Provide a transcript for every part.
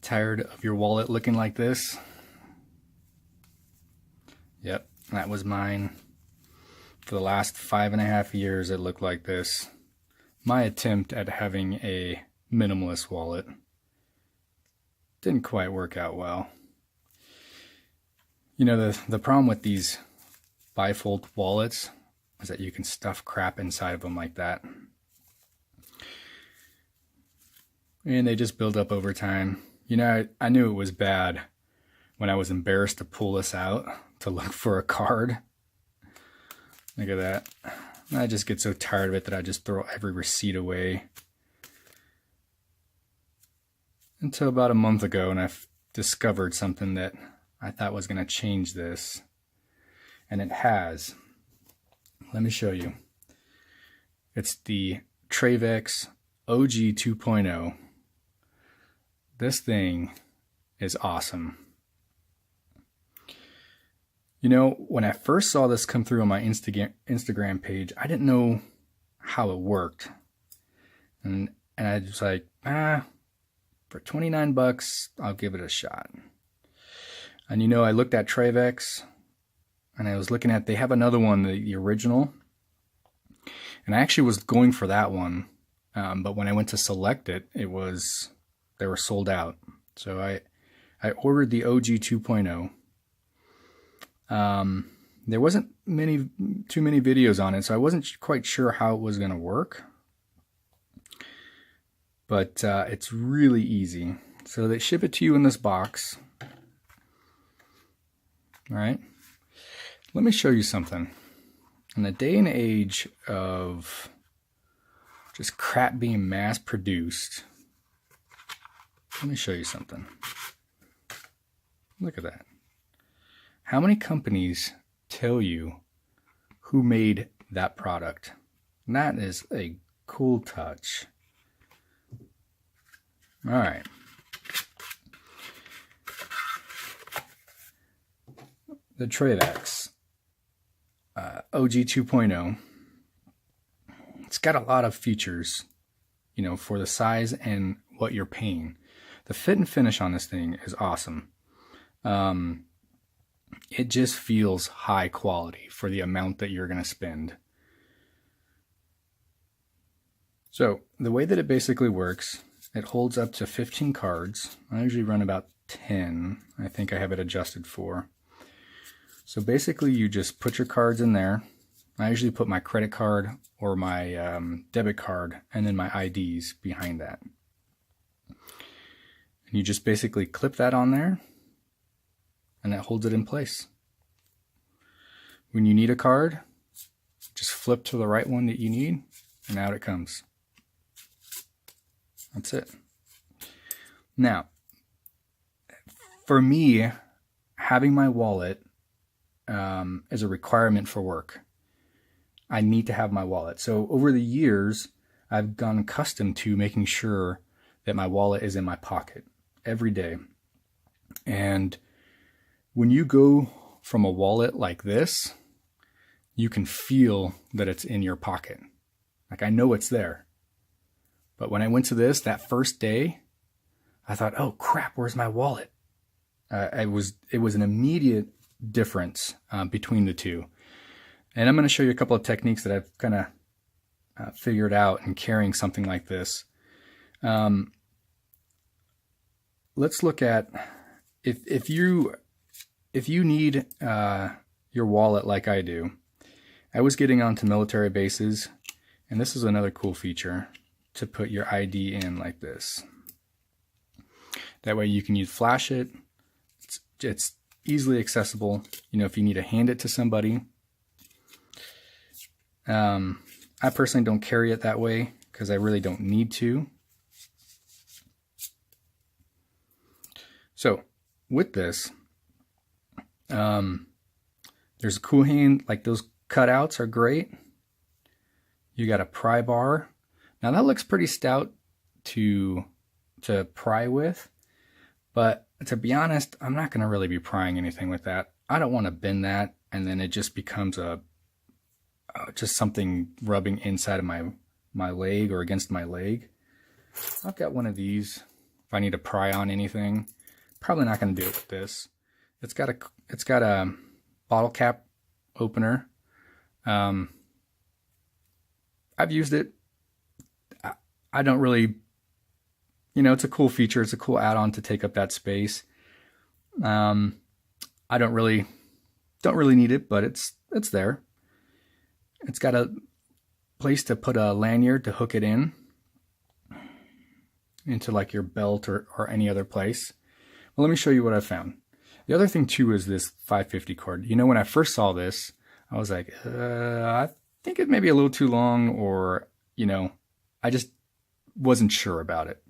Tired of your wallet looking like this? Yep, that was mine. For the last 5.5 years, it looked like this. My attempt at having a minimalist wallet didn't quite work out well. You know, the problem with these bifold wallets is that you can stuff crap inside of them like that. And they just build up over time. You know, I knew it was bad when I was embarrassed to pull this out to look for a card. Look at that. I just get so tired of it that I just throw every receipt away. Until about a month ago, and I've discovered something that I thought was going to change this. And it has. Let me show you. It's the Trayvax OG 2.0. This thing is awesome. You know, when I first saw this come through on my Instagram page, I didn't know how it worked. And I was like, for 29 bucks, I'll give it a shot. And you know, I looked at Trayvax, and I was looking at, they have another one, the original. And I actually was going for that one. But when I went to select it, they were sold out. So I ordered the OG 2.0. There wasn't too many videos on it, so I wasn't quite sure how it was going to work. But it's really easy. So they ship it to you in this box. All right. Let me show you something. In the day and age of just crap being mass produced, let me show you something. Look at that. How many companies tell you who made that product? And that is a cool touch. All right. The Trayvax OG 2.0. It's got a lot of features, you know, for the size and what you're paying. The fit and finish on this thing is awesome. It just feels high quality for the amount that you're going to spend. So the way that it basically works, it holds up to 15 cards. I usually run about 10. I think I have it adjusted for. So basically you just put your cards in there. I usually put my credit card or my debit card and then my IDs behind that. And you just basically clip that on there and that holds it in place. When you need a card, just flip to the right one that you need and out it comes. That's it. Now, for me, having my wallet is a requirement for work. I need to have my wallet. So over the years, I've gone accustomed to making sure that my wallet is in my pocket every day. And when you go from a wallet like this, you can feel that it's in your pocket. Like I know it's there. But when I went to this, that first day, I thought, oh crap, where's my wallet? It was an immediate difference between the two. And I'm going to show you a couple of techniques that I've kind of figured out in carrying something like this. Let's look at if you need your wallet like I do. I was getting onto military bases, and this is another cool feature to put your ID in like this. That way you can flash it. It's easily accessible. You know, if you need to hand it to somebody. I personally don't carry it that way because I really don't need to. So with this, there's a cool hand, like those cutouts are great. You got a pry bar. Now that looks pretty stout to pry with, but to be honest, I'm not going to really be prying anything with that. I don't want to bend that and then it just becomes just something rubbing inside of my leg or against my leg. I've got one of these if I need to pry on anything. Probably not going to do it with this. It's got a bottle cap opener. I've used it. I don't really, it's a cool feature. It's a cool add-on to take up that space. I don't really need it, but it's there. It's got a place to put a lanyard to hook it into like your belt or any other place. Well, let me show you what I found. The other thing too is this 550 cord. When I first saw this, I was like, I think it may be a little too long, or, I just wasn't sure about it.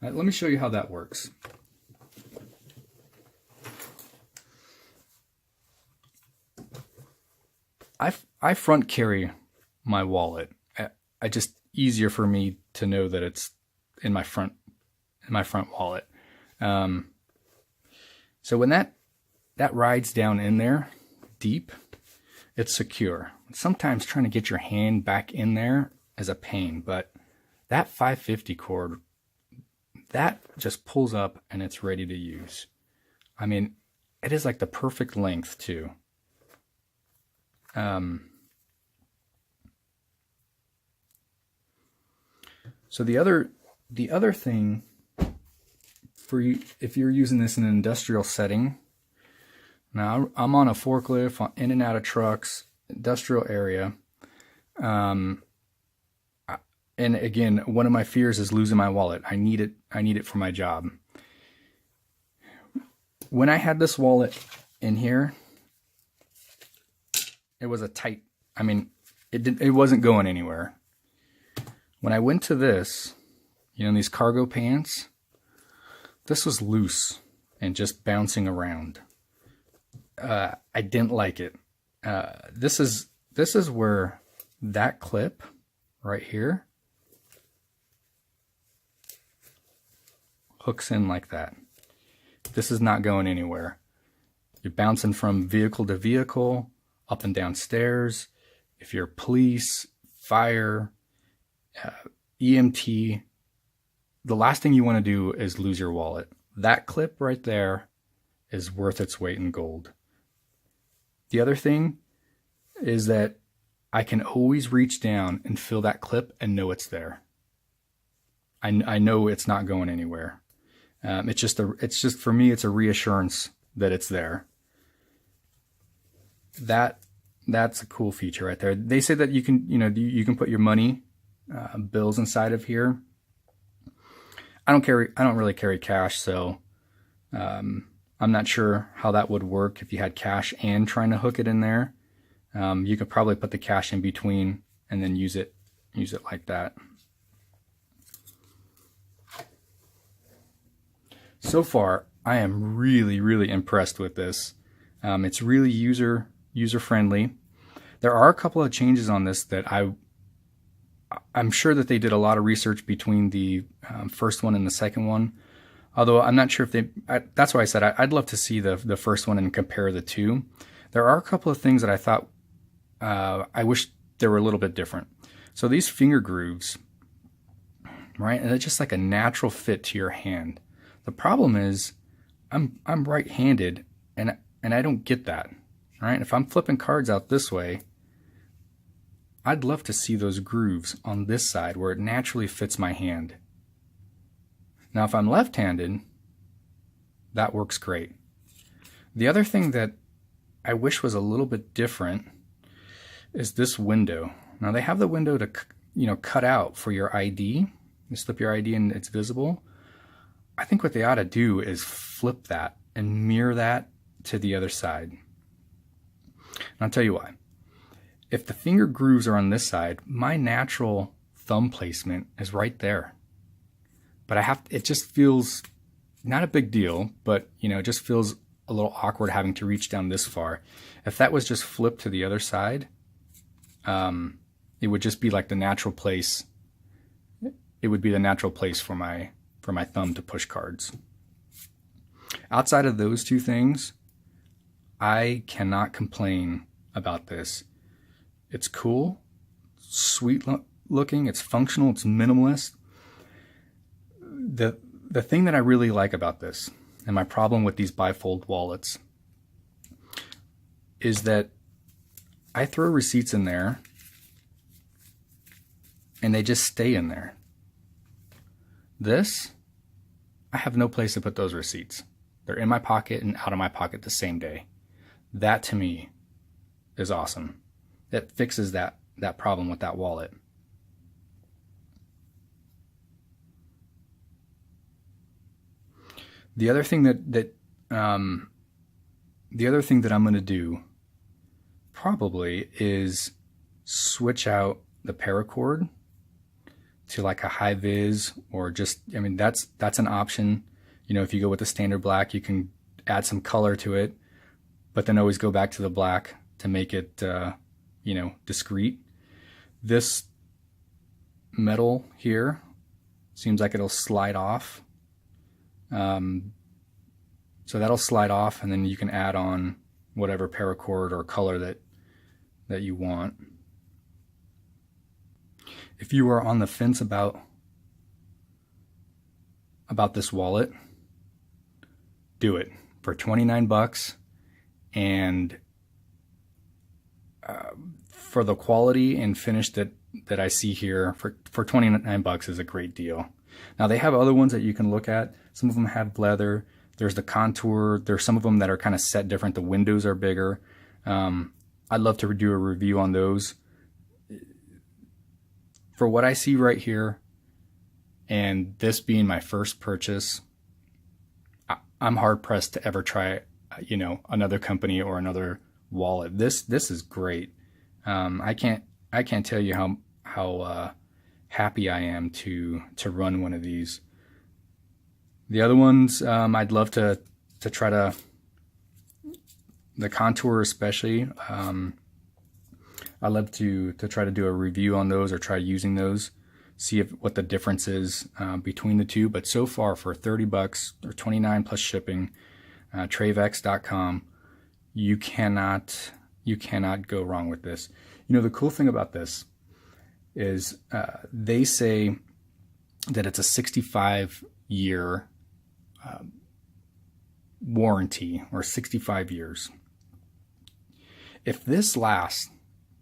Let me show you how that works. I front carry my wallet. I just easier for me to know that it's in my front wallet. So when that rides down in there deep, it's secure. Sometimes trying to get your hand back in there is a pain, but that 550 cord, that just pulls up and it's ready to use. I mean, it is like the perfect length too. So the other thing for you, if you're using this in an industrial setting, now I'm on a forklift, in and out of trucks, industrial area. And again, one of my fears is losing my wallet. I need it for my job. When I had this wallet in here, it was a tight, it wasn't going anywhere. When I went to this, these cargo pants, this was loose and just bouncing around. I didn't like it. This is where that clip right here hooks in like that. This is not going anywhere. You're bouncing from vehicle to vehicle, up and down stairs. If you're police, fire, EMT, the last thing you want to do is lose your wallet. That clip right there is worth its weight in gold. The other thing is that I can always reach down and feel that clip and know it's there. I know it's not going anywhere. It's just for me, it's a reassurance that it's there. That's a cool feature right there. They say that you can put your money, bills inside of here. I don't really carry cash, so I'm not sure how that would work if you had cash and trying to hook it in there. You could probably put the cash in between and then use it like that. So far, I am really, really impressed with this. It's really user friendly. There are a couple of changes on this that I'm sure that they did a lot of research between the first one and the second one. Although I'm not sure if that's why I said I'd love to see the first one and compare the two. There are a couple of things that I thought I wish they were a little bit different. So these finger grooves, right? And it's just like a natural fit to your hand. The problem is I'm right-handed and I don't get that, right? If I'm flipping cards out this way, I'd love to see those grooves on this side where it naturally fits my hand. Now, if I'm left-handed, that works great. The other thing that I wish was a little bit different is this window. Now, they have the window to, cut out for your ID. You slip your ID and it's visible. I think what they ought to do is flip that and mirror that to the other side. And I'll tell you why. If the finger grooves are on this side, my natural thumb placement is right there. But it just feels not a big deal, but it just feels a little awkward having to reach down this far. If that was just flipped to the other side, it would just be like the natural place. It would be the natural place for my thumb to push cards. Outside of those two things, I cannot complain about this. It's cool, sweet looking, it's functional, it's minimalist. The the thing that I really like about this, and my problem with these bifold wallets, is that I throw receipts in there and they just stay in there. This, I have no place to put those receipts. They're in my pocket and out of my pocket the same day. That to me is awesome. It fixes that problem with that wallet. The other thing that I'm going to do probably is switch out the paracord to like a high vis, or just, I mean, that's an option. You know, if you go with the standard black, you can add some color to it, but then always go back to the black to make it, you know, discreet. This metal here seems like it'll slide off. So that'll slide off, and then you can add on whatever paracord or color that you want. If you are on the fence about this wallet, do it for 29 bucks, and for the quality and finish that I see here, for 29 bucks is a great deal. Now they have other ones that you can look at. Some of them have leather. There's the contour. There's some of them that are kind of set different. The windows are bigger. I'd love to do a review on those. For what I see right here, and this being my first purchase, I'm hard pressed to ever try, you know, another company or another wallet. This is great. I can't tell you how happy I am to run one of these. The other ones, I'd love to try to, the contour especially. I'd love to try to do a review on those, or try using those, see what the difference is between the two. But so far, for 30 bucks or 29 plus shipping, Trayvax.com, you cannot go wrong with this. You know, the cool thing about this is they say that it's a 65-year warranty, or 65 years. If this lasts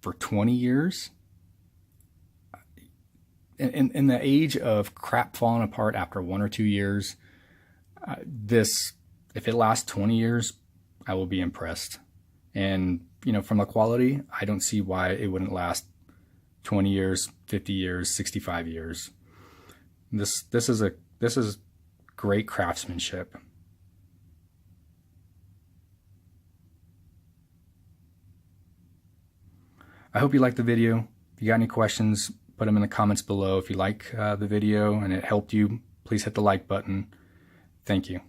for 20 years, in the age of crap falling apart after 1 or 2 years, if it lasts 20 years, I will be impressed. And, you know, from the quality, I don't see why it wouldn't last 20 years, 50 years, 65 years. This is great craftsmanship. I hope you liked the video. If you got any questions, put them in the comments below. If you like the video and it helped you, please hit the like button. Thank you.